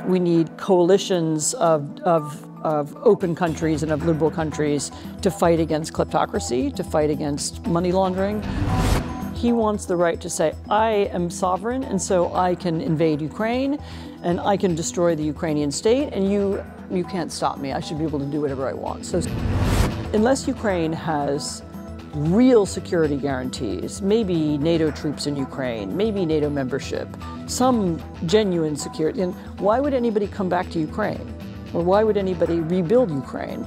We need coalitions of open countries and of liberal countries to fight against kleptocracy, to fight against money laundering. He wants the right to say, I am sovereign, and so I can invade Ukraine, and I can destroy the Ukrainian state, and you can't stop me. I should be able to do whatever I want. So unless Ukraine has real security guarantees, maybe NATO troops in Ukraine, maybe NATO membership, some genuine security, and why would anybody come back to Ukraine? Or why would anybody rebuild Ukraine?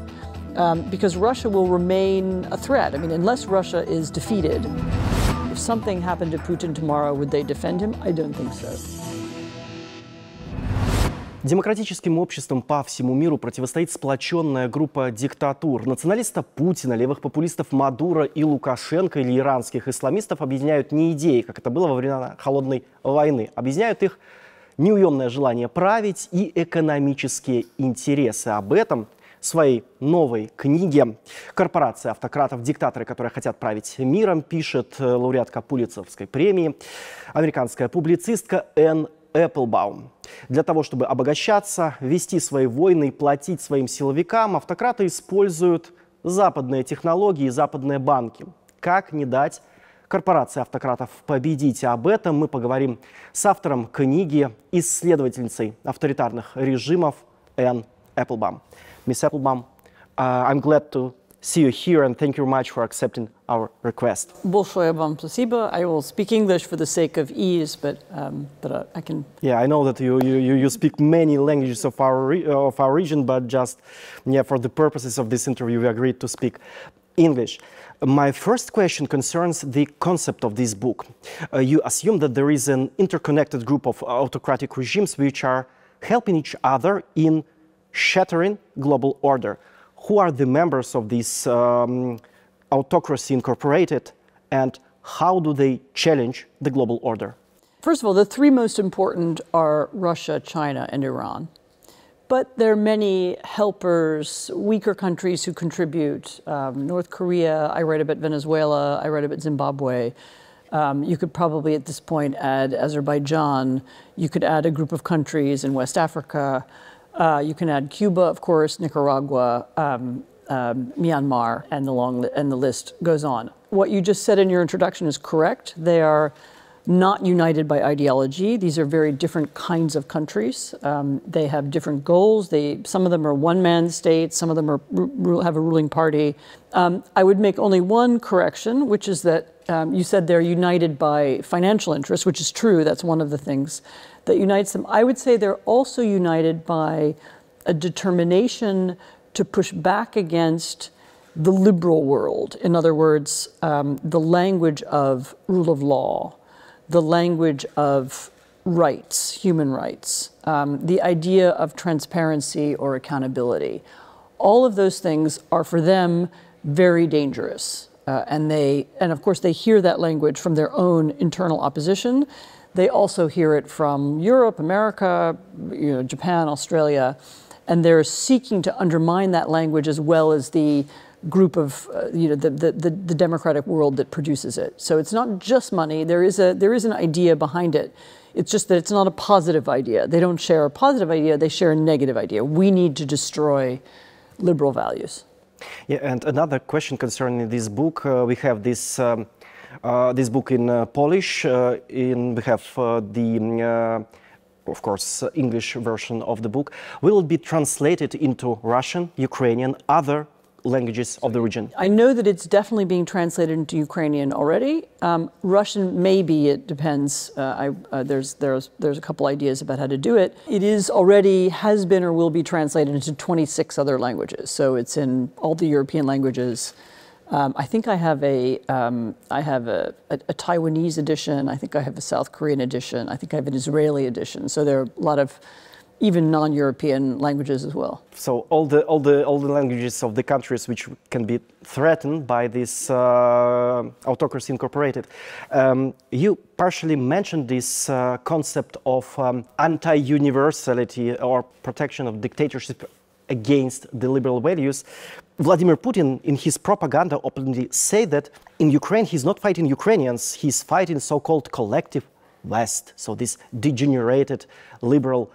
Because Russia will remain a threat. I mean, unless Russia is defeated, if something happened to Putin tomorrow, would they defend him? I don't think so. Демократическим обществам по всему миру противостоит сплоченная группа диктатур. Националистов Путина, левых популистов Мадуро и Лукашенко или иранских исламистов объединяют не идеи, как это было во времена Холодной войны. Объединяют их неуемное желание править и экономические интересы. Об этом в своей новой книге «Корпорация автократов. Диктаторы, которые хотят править миром» пишет лауреатка Пулитцеровской премии, американская публицистка Энн Applebaum. Для того, чтобы обогащаться, вести свои войны и платить своим силовикам, автократы используют западные технологии и западные банки. Как не дать корпорации автократов победить? Об этом мы поговорим с автором книги, исследовательницей авторитарных режимов Энн Applebaum. Miss Applebaum, I'm glad to see you here, and thank you very much for accepting our request. Большое вам спасибо. I will speak English for the sake of ease, but I can. Yeah, I know that you speak many languages of our region, but just for the purposes of this interview, we agreed to speak English. My first question concerns the concept of this book. You assume that there is an interconnected group of autocratic regimes which are helping each other in shattering global order. Who are the members of this autocracy incorporated, and how do they challenge the global order? First of all, the three most important are Russia, China, and Iran. But there are many helpers, weaker countries who contribute. North Korea, I write about Venezuela, I write about Zimbabwe. You could probably at this point add Azerbaijan. You could add a group of countries in West Africa. You can add Cuba, of course, Nicaragua, Myanmar, and the list goes on. What you just said in your introduction is correct. They are not united by ideology. These are very different kinds of countries. They have different goals. Some of them are one-man states. Some of them have a ruling party. I would make only one correction, which is that you said they're united by financial interests, which is true. That's one of the things that unites them. I would say they're also united by a determination to push back against the liberal world. In other words, the language of rule of law, the language of rights, human rights, the idea of transparency or accountability. All of those things are for them very dangerous. And of course they hear that language from their own internal opposition. They also hear it from Europe, America, Japan, Australia, and they're seeking to undermine that language as well as the group of the democratic world that produces it. So it's not just money. There is an idea behind it. It's just that it's not a positive idea. They don't share a positive idea. They share a negative idea. We need to destroy liberal values. Yeah, and another question concerning this book. We have this book in Polish. We have the, of course, English version of the book. Will it be translated into Russian, Ukrainian, other languages of the region? I know that it's definitely being translated into Ukrainian already. Russian, maybe, it depends. There's a couple ideas about how to do it. It is already, has been, or will be translated into 26 other languages. So it's in all the European languages. I think I have a Taiwanese edition. I think I have a South Korean edition. I think I have an Israeli edition. So there are a lot of even non-European languages as well. So all the languages of the countries which can be threatened by this autocracy incorporated. You partially mentioned this concept of anti-universality or protection of dictatorship against the liberal values. Vladimir Putin, in his propaganda, openly said that in Ukraine he's not fighting Ukrainians, he's fighting so-called collective West. So this degenerated liberal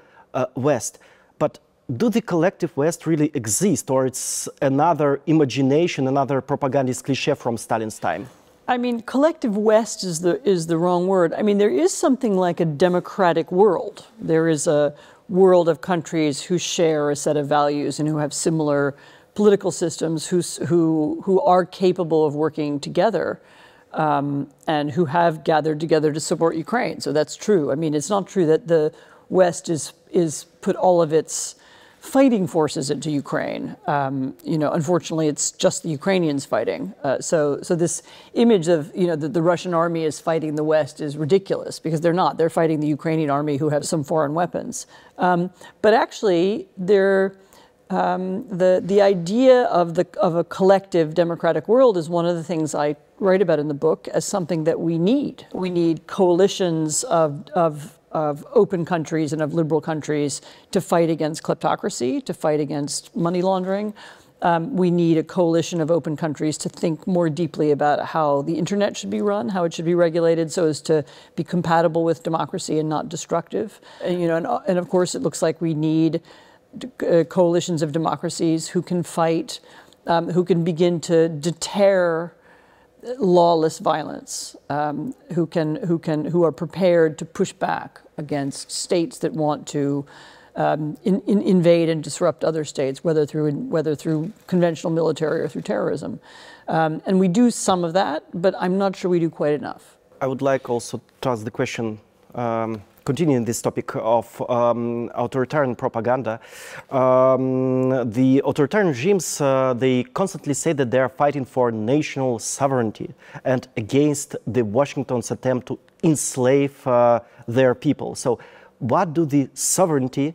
West. But do the collective West really exist, or it's another imagination, another propagandist cliché from Stalin's time? I mean, collective West is the wrong word. I mean, there is something like a democratic world. There is a world of countries who share a set of values and who have similar political systems, who are capable of working together, and who have gathered together to support Ukraine. So that's true. I mean, it's not true that the West is put all of its fighting forces into Ukraine. You know, unfortunately, it's just the Ukrainians fighting. So this image of, you know, that the Russian army is fighting the West is ridiculous, because they're not. They're fighting the Ukrainian army, who have some foreign weapons. But actually, the idea of a collective democratic world is one of the things I write about in the book as something that we need. We need coalitions of open countries and of liberal countries to fight against kleptocracy, to fight against money laundering. We need a coalition of open countries to think more deeply about how the internet should be run, how it should be regulated so as to be compatible with democracy and not destructive. And, you know, and of course, it looks like we need coalitions of democracies who can fight, who can begin to deter lawless violence, who are prepared to push back against states that want to invade and disrupt other states, whether through conventional military or through terrorism. And we do some of that, but I'm not sure we do quite enough. I would like also to ask the question, continuing this topic of authoritarian propaganda. The authoritarian regimes, they constantly say that they are fighting for national sovereignty and against the Washington's attempt to enslave their people. So what does the sovereignty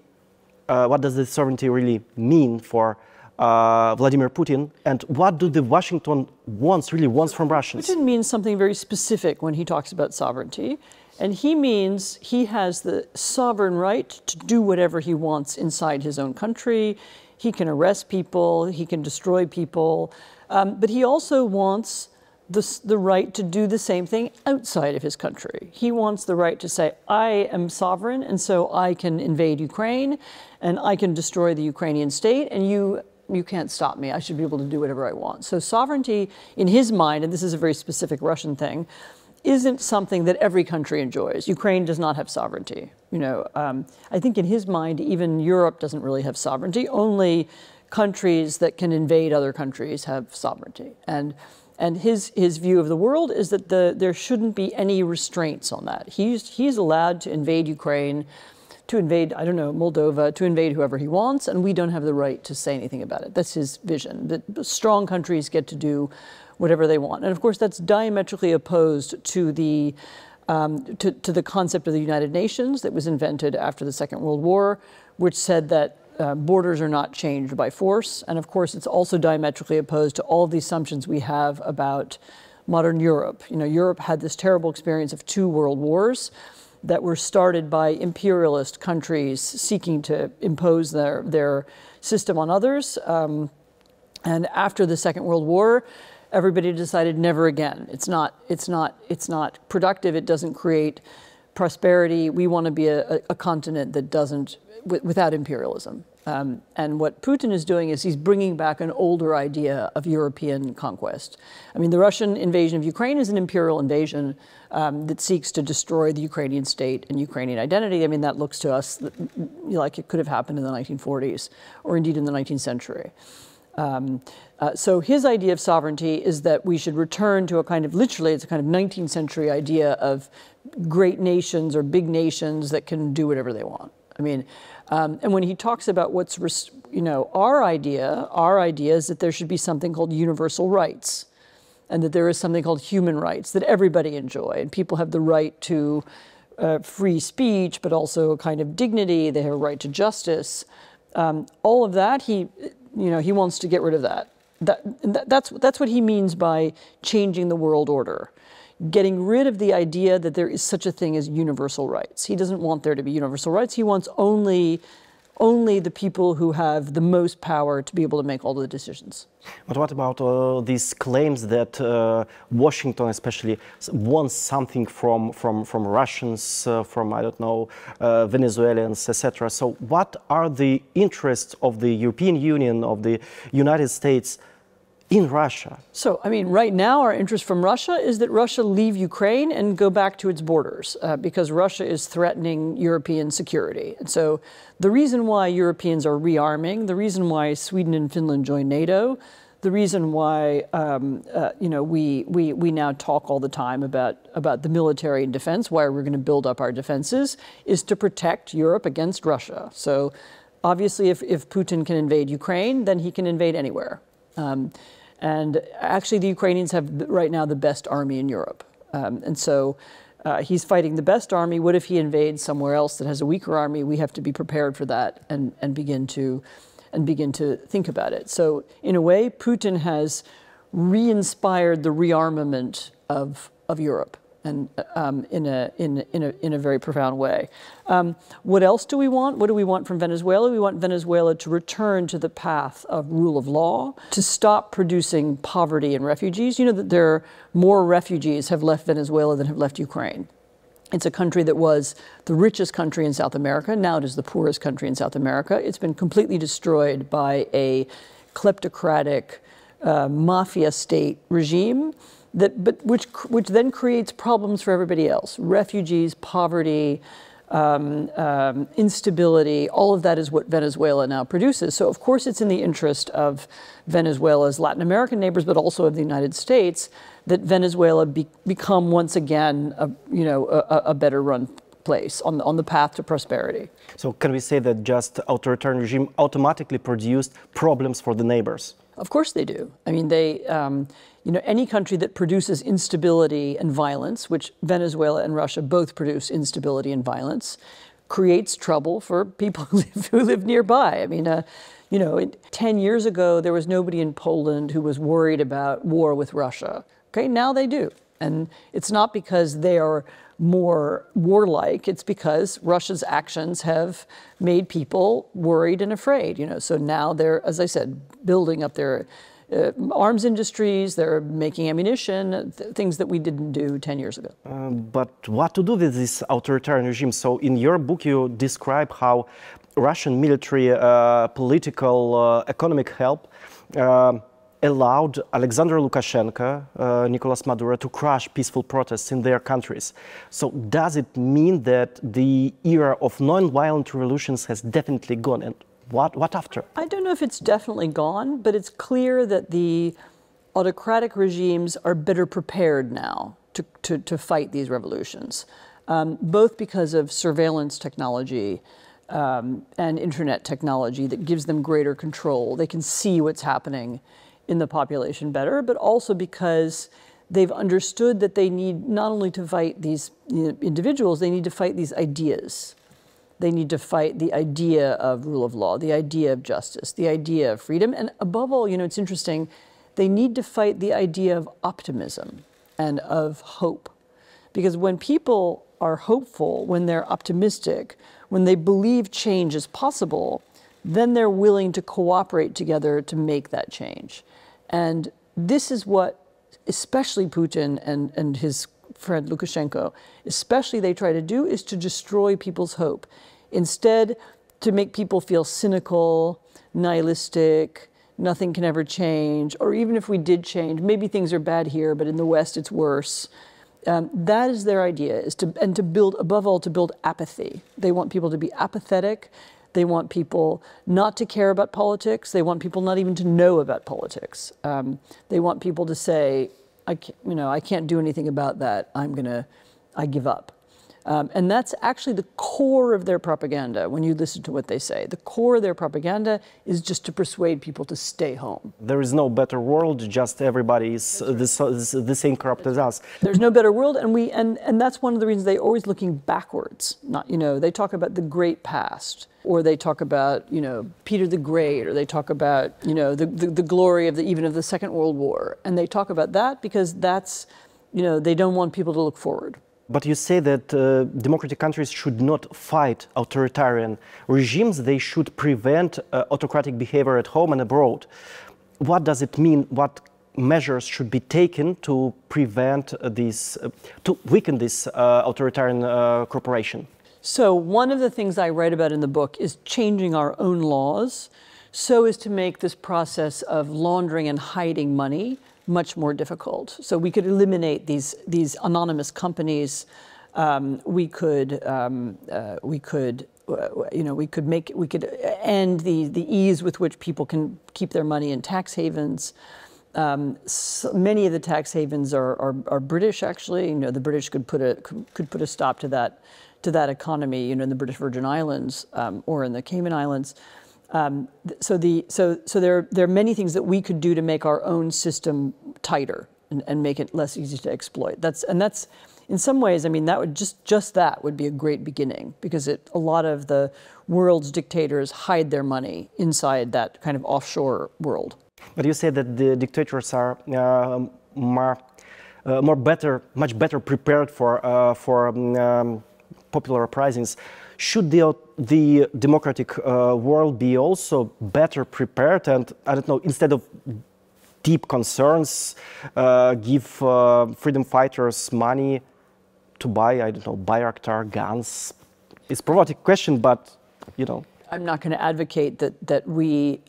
really mean for Vladimir Putin, and what do the Washington really wants from Russians? Putin means something very specific when he talks about sovereignty, and he means he has the sovereign right to do whatever he wants inside his own country. He can arrest people, he can destroy people, but he also wants the right to do the same thing outside of his country. He wants the right to say, I am sovereign, and so I can invade Ukraine, and I can destroy the Ukrainian state, and you can't stop me. I should be able to do whatever I want. So sovereignty, in his mind, and this is a very specific Russian thing, isn't something that every country enjoys. Ukraine does not have sovereignty. You know, I think in his mind, even Europe doesn't really have sovereignty. Only countries that can invade other countries have sovereignty. And his view of the world is that there shouldn't be any restraints on that. He's allowed to invade Ukraine, to invade, I don't know, Moldova, to invade whoever he wants, and we don't have the right to say anything about it. That's his vision, that strong countries get to do whatever they want. And of course, that's diametrically opposed to the concept of the United Nations that was invented after the Second World War, which said that borders are not changed by force. And of course, it's also diametrically opposed to all of the assumptions we have about modern Europe. You know, Europe had this terrible experience of 2 world wars that were started by imperialist countries seeking to impose their system on others. And after the Second World War, everybody decided never again. It's not productive. It doesn't create prosperity. We want to be a continent that doesn't, without imperialism. And what Putin is doing is he's bringing back an older idea of European conquest. I mean, the Russian invasion of Ukraine is an imperial invasion that seeks to destroy the Ukrainian state and Ukrainian identity. I mean, that looks to us like it could have happened in the 1940s or indeed in the 19th century. So his idea of sovereignty is that we should return to a kind of, literally, it's a kind of 19th century idea of great nations or big nations that can do whatever they want. I mean, and when he talks about what's, you know, our idea is that there should be something called universal rights, and that there is something called human rights that everybody enjoy, and people have the right to free speech, but also a kind of dignity. They have a right to justice. All of that, he wants to get rid of that. That's what he means by changing the world order. Getting rid of the idea that there is such a thing as universal rights. He doesn't want there to be universal rights. He wants only only the people who have the most power to be able to make all the decisions. But what about these claims that Washington especially wants something from Russians, from, I don't know, Venezuelans, etc. So what are the interests of the European Union, of the United States in Russia? So, I mean, right now our interest from Russia is that Russia leave Ukraine and go back to its borders because Russia is threatening European security. And so the reason why Europeans are rearming, the reason why Sweden and Finland join NATO, the reason why we now talk all the time about the military and defense, why we're going to build up our defenses, is to protect Europe against Russia. So obviously if Putin can invade Ukraine, then he can invade anywhere. And actually, the Ukrainians have right now the best army in Europe. And so he's fighting the best army. What if he invades somewhere else that has a weaker army? We have to be prepared for that and begin to think about it. So in a way, Putin has re-inspired the rearmament of Europe, and in a very profound way. What else do we want? What do we want from Venezuela? We want Venezuela to return to the path of rule of law, to stop producing poverty and refugees. You know that there are more refugees have left Venezuela than have left Ukraine. It's a country that was the richest country in South America. Now it is the poorest country in South America. It's been completely destroyed by a kleptocratic mafia state regime which then creates problems for everybody else. Refugees, poverty, instability, all of that is what Venezuela now produces. So of course it's in the interest of Venezuela's Latin American neighbors, but also of the United States, that Venezuela become once again a better run place on the path to prosperity. So can we say that just authoritarian regime automatically produced problems for the neighbors? Of course they do. I mean, any country that produces instability and violence, which Venezuela and Russia both produce instability and violence, creates trouble for people who live nearby. I mean, 10 years ago, there was nobody in Poland who was worried about war with Russia. Okay, now they do. And it's not because they are more warlike, it's because Russia's actions have made people worried and afraid. So now they're, as I said, building up their arms industries, they're making ammunition, things that we didn't do 10 years ago. But what to do with this authoritarian regime? So in your book you describe how Russian military, political, economic help allowed Alexander Lukashenko, Nicolas Maduro to crush peaceful protests in their countries. So does it mean that the era of non-violent revolutions has definitely gone? And what after? I don't know if it's definitely gone, but it's clear that the autocratic regimes are better prepared now to fight these revolutions, both because of surveillance technology and internet technology that gives them greater control. They can see what's happening in the population better, but also because they've understood that they need not only to fight these individuals, they need to fight these ideas. They need to fight the idea of rule of law, the idea of justice, the idea of freedom, and above all, it's interesting, they need to fight the idea of optimism and of hope. Because when people are hopeful, when they're optimistic, when they believe change is possible, then they're willing to cooperate together to make that change. And this is what especially Putin and his friend Lukashenko, especially they try to do, is to destroy people's hope. Instead, to make people feel cynical, nihilistic, nothing can ever change, or even if we did change, maybe things are bad here, but in the West it's worse. That is their idea, to build, above all, to build apathy. They want people to be apathetic. They want people not to care about politics. They want people not even to know about politics. They want people to say, I can't do anything about that. I give up. And that's actually the core of their propaganda when you listen to what they say. The core of their propaganda is just to persuade people to stay home. There is no better world, just everybody is the same corrupt as us. There's no better world, and that's one of the reasons they're always looking backwards. They talk about the great past, or they talk about, Peter the Great, or they talk about, the glory of even of the Second World War. And they talk about that because that's, they don't want people to look forward. But you say that democratic countries should not fight authoritarian regimes, they should prevent autocratic behavior at home and abroad. What does it mean? What measures should be taken to prevent this, to weaken this authoritarian corporation? So one of the things I write about in the book is changing our own laws so as to make this process of laundering and hiding money much more difficult. So we could eliminate these anonymous companies. We could end the ease with which people can keep their money in tax havens. So many of the tax havens are British, actually. You know, the British could put a stop to that economy. You know, in the British Virgin Islands or in the Cayman Islands. So there are many things that we could do to make our own system tighter and make it less easy to exploit. That's in some ways, I mean, that would just that would be a great beginning, because a lot of the world's dictators hide their money inside that kind of offshore world. But you say that the dictators are much better prepared for popular uprisings. Should the democratic world be also better prepared and, I don't know, instead of deep concerns, give freedom fighters money to buy, I don't know, Bayraktar guns? It's a provocative question, but, you know. I'm not going to advocate that we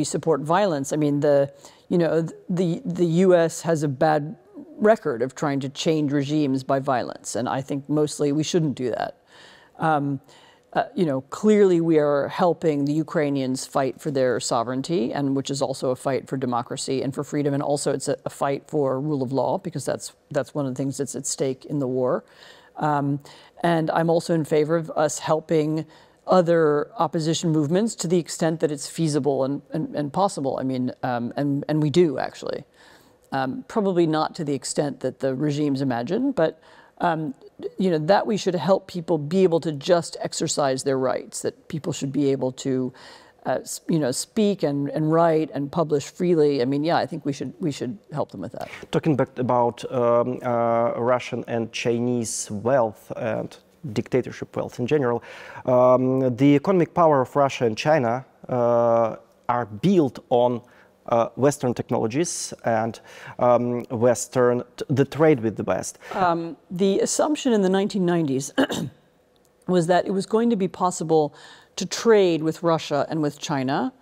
support violence. I mean, the U.S. has a bad record of trying to change regimes by violence, and I think mostly we shouldn't do that. Clearly we are helping the Ukrainians fight for their sovereignty, and which is also a fight for democracy and for freedom, and also it's a fight for rule of law, because that's one of the things that's at stake in the war. And I'm also in favor of us helping other opposition movements to the extent that it's feasible and possible. I mean, and we do, actually. Probably not to the extent that the regimes imagine, but that we should help people be able to just exercise their rights, that people should be able to speak and write and publish freely. I mean, yeah, I think we should help them with that. Talking back about Russian and Chinese wealth and dictatorship wealth in general, the economic power of Russia and China are built on Western technologies and the trade with the West. The assumption in the 1990s was that it was going to be possible to trade with Russia and with China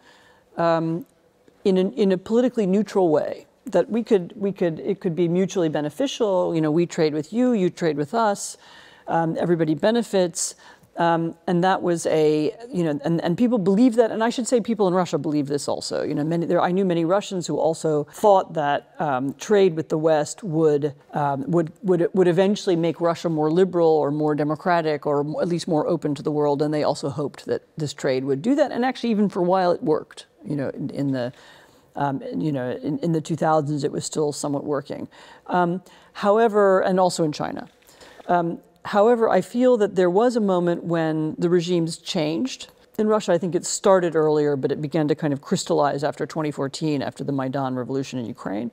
in a politically neutral way. That it could be mutually beneficial. You know, we trade with you, you trade with us, everybody benefits. And that was and people believed that, and I should say people in Russia believe this also. You know, I knew many Russians who also thought that trade with the West would eventually make Russia more liberal or more democratic, or at least more open to the world. And they also hoped that this trade would do that. And actually, even for a while, it worked. You know, in the 2000s, it was still somewhat working. However, and also in China. However, I feel that there was a moment when the regimes changed. In Russia, I think it started earlier, but it began to kind of crystallize after 2014, after the Maidan revolution in Ukraine.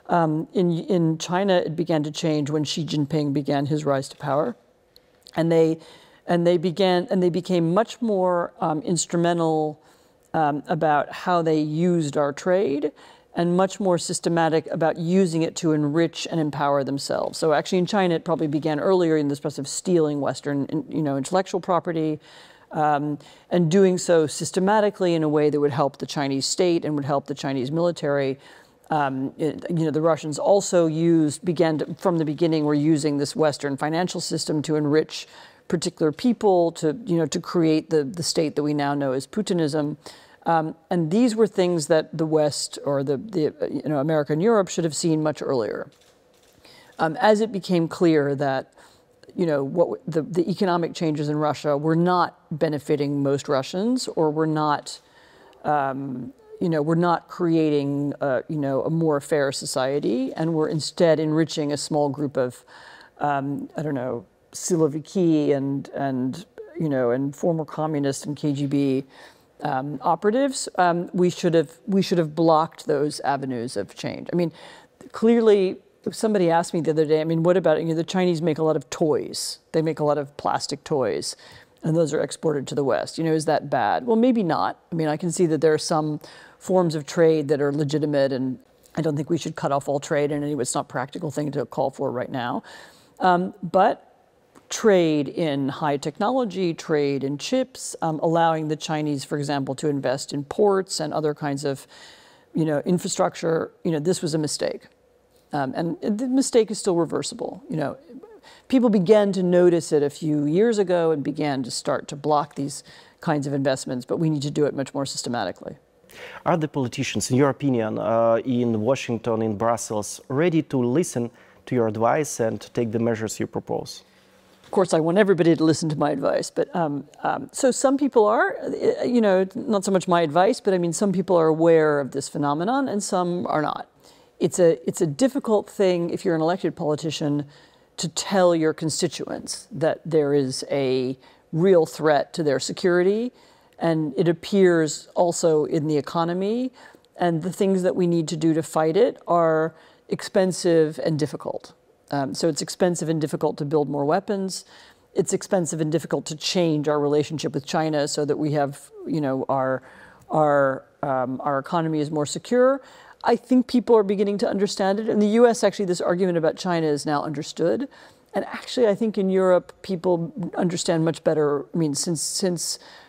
In China, it began to change when Xi Jinping began his rise to power, and they became much more instrumental about how they used our trade, and much more systematic about using it to enrich and empower themselves. So actually in China, it probably began earlier in this process of stealing Western, intellectual property, and doing so systematically in a way that would help the Chinese state and would help the Chinese military. The Russians also from the beginning, were using this Western financial system to enrich particular people, to create the state that we now know as Putinism. And these were things that the West, or America and Europe, should have seen much earlier. As it became clear that, the economic changes in Russia were not benefiting most Russians, or were not, creating, a more fair society, and were instead enriching a small group of, Siloviki and former communist and KGB operatives. We should have blocked those avenues of change. I mean, clearly somebody asked me the other day, I mean, what about, the Chinese make a lot of toys. They make a lot of plastic toys, and those are exported to the West. Is that bad? Well, maybe not. I mean, I can see that there are some forms of trade that are legitimate, and I don't think we should cut off all trade, and anyway, it's not a practical thing to call for right now. But trade in high technology, trade in chips, allowing the Chinese, for example, to invest in ports and other kinds of, infrastructure, this was a mistake. And the mistake is still reversible. People began to notice it a few years ago and began to start to block these kinds of investments, but we need to do it much more systematically. Are the politicians, in your opinion, in Washington, in Brussels, ready to listen to your advice and take the measures you propose? Of course, I want everybody to listen to my advice, but so some people are, not so much my advice, but I mean, some people are aware of this phenomenon and some are not. It's a difficult thing if you're an elected politician to tell your constituents that there is a real threat to their security, and it appears also in the economy, and the things that we need to do to fight it are expensive and difficult. So it's expensive and difficult to build more weapons. It's expensive and difficult to change our relationship with China so that we have, our economy is more secure. I think people are beginning to understand it. In the US, actually, this argument about China is now understood. And actually, I think in Europe, people understand much better. I mean, since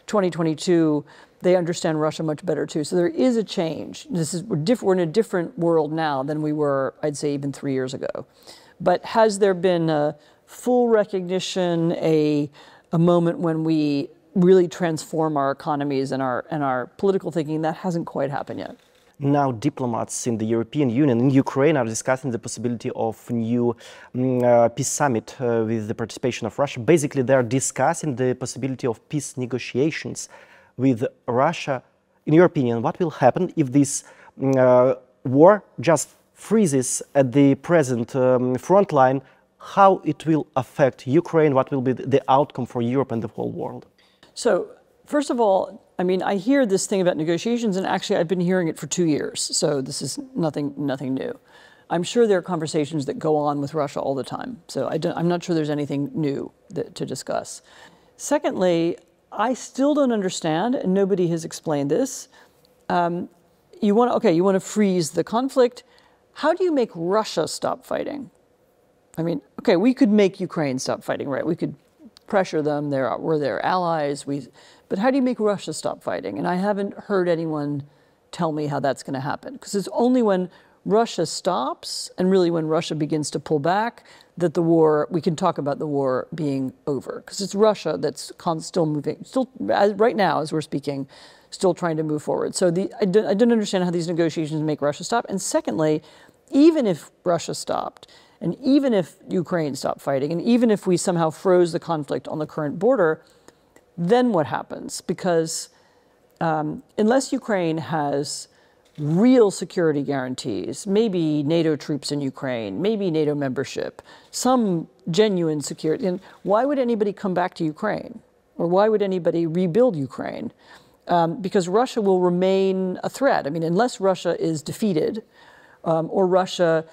2022, they understand Russia much better too. So there is a change. We're in a different world now than we were, I'd say, even 3 years ago. But has there been a full recognition, a moment when we really transform our economies and our political thinking? That hasn't quite happened yet. Now, diplomats in the European Union, in Ukraine, are discussing the possibility of a new peace summit with the participation of Russia. Basically, they are discussing the possibility of peace negotiations with Russia. In your opinion, what will happen if this war just freezes at the present front line? How it will affect Ukraine? What will be the outcome for Europe and the whole world? So, first of all, I mean, I hear this thing about negotiations, and actually I've been hearing it for 2 years, so this is nothing new. I'm sure there are conversations that go on with Russia all the time, so I'm not sure there's anything new to discuss. Secondly, I still don't understand, and nobody has explained this. You want to freeze the conflict. How do you make Russia stop fighting? I mean, okay, we could make Ukraine stop fighting, right? We could pressure them, we're their allies, but how do you make Russia stop fighting? And I haven't heard anyone tell me how that's going to happen, because it's only when Russia stops and really when Russia begins to pull back that we can talk about the war being over, because it's Russia that's still moving, right now as we're speaking, still trying to move forward. So I don't understand how these negotiations make Russia stop. And secondly, even if Russia stopped, and even if Ukraine stopped fighting, and even if we somehow froze the conflict on the current border, then what happens? Because unless Ukraine has real security guarantees, maybe NATO troops in Ukraine, maybe NATO membership, some genuine security, and why would anybody come back to Ukraine? Or why would anybody rebuild Ukraine? Because Russia will remain a threat. I mean, unless Russia is defeated, or Russia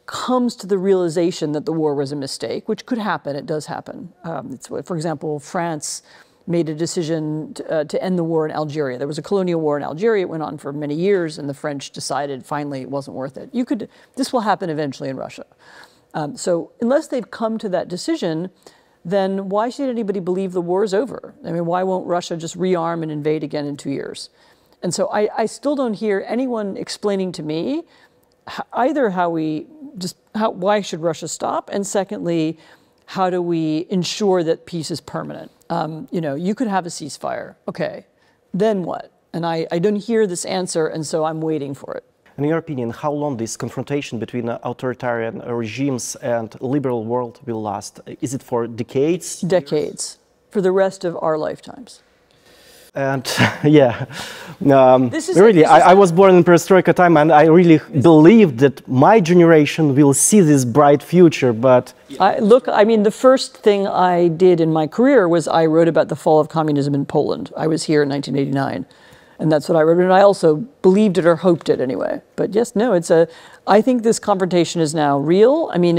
comes to the realization that the war was a mistake, which could happen, it does happen. For example, France made a decision to end the war in Algeria. There was a colonial war in Algeria. It went on for many years, and the French decided finally it wasn't worth it. This will happen eventually in Russia. So unless they've come to that decision, then why should anybody believe the war is over? I mean, why won't Russia just rearm and invade again in 2 years? And so I still don't hear anyone explaining to me either why should Russia stop, and secondly, how do we ensure that peace is permanent? You could have a ceasefire, okay, then what? And I don't hear this answer, and so I'm waiting for it. In your opinion, how long this confrontation between authoritarian regimes and liberal world will last? Is it for decades? Decades, for the rest of our lifetimes. And yeah, I was born in Perestroika time, and I really believe that my generation will see this bright future. But the first thing I did in my career was I wrote about the fall of communism in Poland. I was here in 1989. And that's what I read. And I also believed it or hoped it anyway. But yes, no, I think this confrontation is now real. I mean,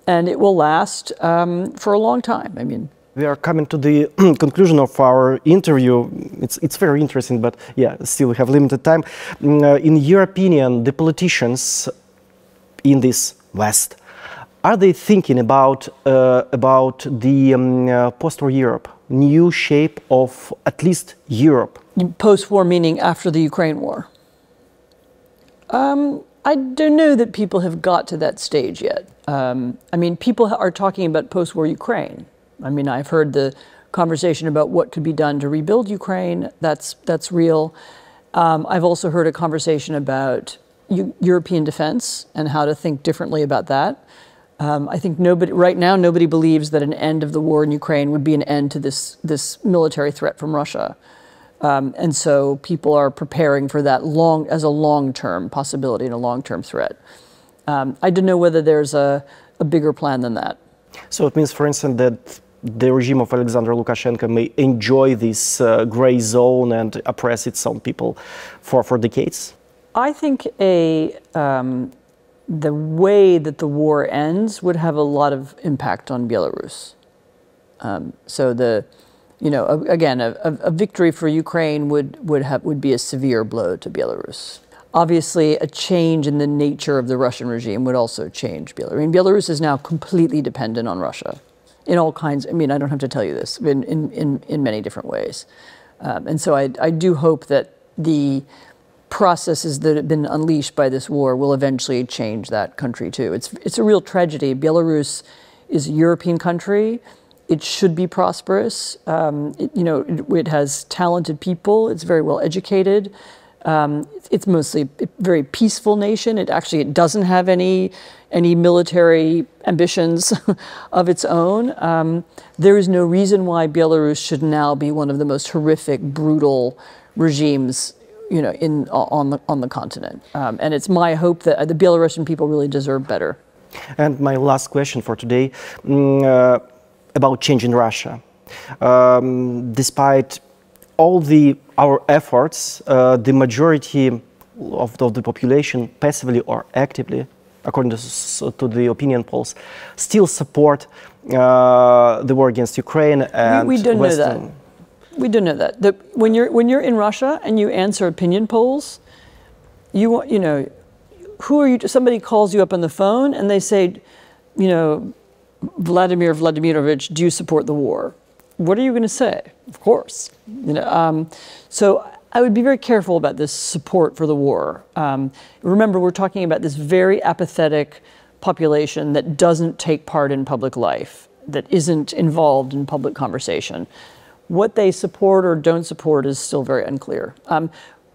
and it will last for a long time. I mean, we are coming to the conclusion of our interview. It's very interesting, but yeah, still we have limited time. In your opinion, the politicians in this West, are they thinking about the post-war Europe, new shape of at least Europe? Post-war meaning after the Ukraine war? I don't know that people have got to that stage yet. I mean, people are talking about post-war Ukraine. I mean, I've heard the conversation about what could be done to rebuild Ukraine. That's real. I've also heard a conversation about European defense and how to think differently about that. I think right now nobody believes that an end of the war in Ukraine would be an end to this military threat from Russia. And so people are preparing for that as a long-term possibility and a long-term threat. I don't know whether there's a bigger plan than that. So it means, for instance, that the regime of Alexander Lukashenko may enjoy this gray zone and oppress its own people for decades? I think the way that the war ends would have a lot of impact on Belarus. So again, a victory for Ukraine would be a severe blow to Belarus. Obviously, a change in the nature of the Russian regime would also change Belarus. I mean, Belarus is now completely dependent on Russia in all kinds. I mean, I don't have to tell you this, in many different ways. And so I do hope that the processes that have been unleashed by this war will eventually change that country too. It's a real tragedy. Belarus is a European country. It should be prosperous. It has talented people. It's very well educated. It's mostly a very peaceful nation. It doesn't have any military ambitions of its own. There is no reason why Belarus should now be one of the most horrific, brutal regimes, on the continent. And it's my hope that the Belarusian people really deserve better. And my last question for today, about change in Russia. Despite all our efforts, the majority of the population, passively or actively, according to the opinion polls, still support the war against Ukraine and we don't Western. Know that. We don't know that. When you're in Russia and you answer opinion polls, who are you? Somebody calls you up on the phone and they say, Vladimir Vladimirovich, do you support the war? What are you going to say? Of course. So I would be very careful about this support for the war. Remember, we're talking about this very apathetic population that doesn't take part in public life, that isn't involved in public conversation. What they support or don't support is still very unclear.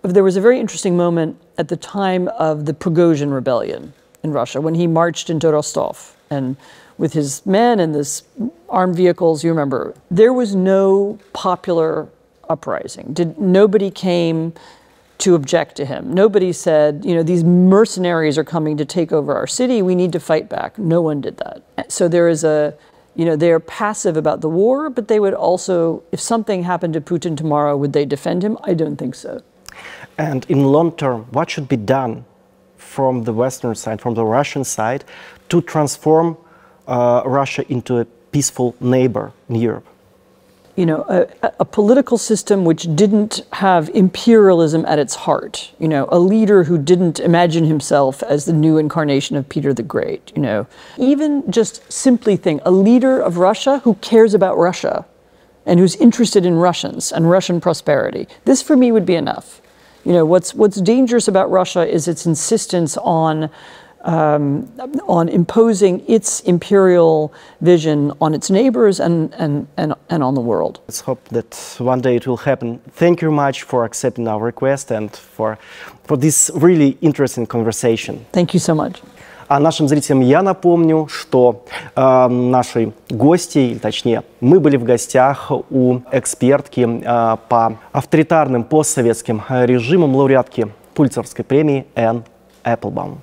There was a very interesting moment at the time of the Prigozhin rebellion in Russia when he marched into Rostov and with his men and this armed vehicles, you remember, there was no popular uprising. Nobody came to object to him. Nobody said, these mercenaries are coming to take over our city, we need to fight back. No one did that. So there is they're passive about the war, but they would also, if something happened to Putin tomorrow, would they defend him? I don't think so. And in long term, what should be done from the Western side, from the Russian side, to transform Russia into a peaceful neighbor in Europe? A political system which didn't have imperialism at its heart, a leader who didn't imagine himself as the new incarnation of Peter the Great, even just simply think a leader of Russia who cares about Russia and who's interested in Russians and Russian prosperity. This for me would be enough. What's dangerous about Russia is its insistence on imposing its imperial vision on its neighbors and on the world. Let's hope that one day it will happen. Thank you very much for accepting our request and for this really interesting conversation. Thank you so much. А нашим зрителям я напомню, что наши гости, или точнее, мы были в гостях у экспертки по авторитарным постсоветским режимам, лауреатки Пулитцеровской премии Anne Applebaum.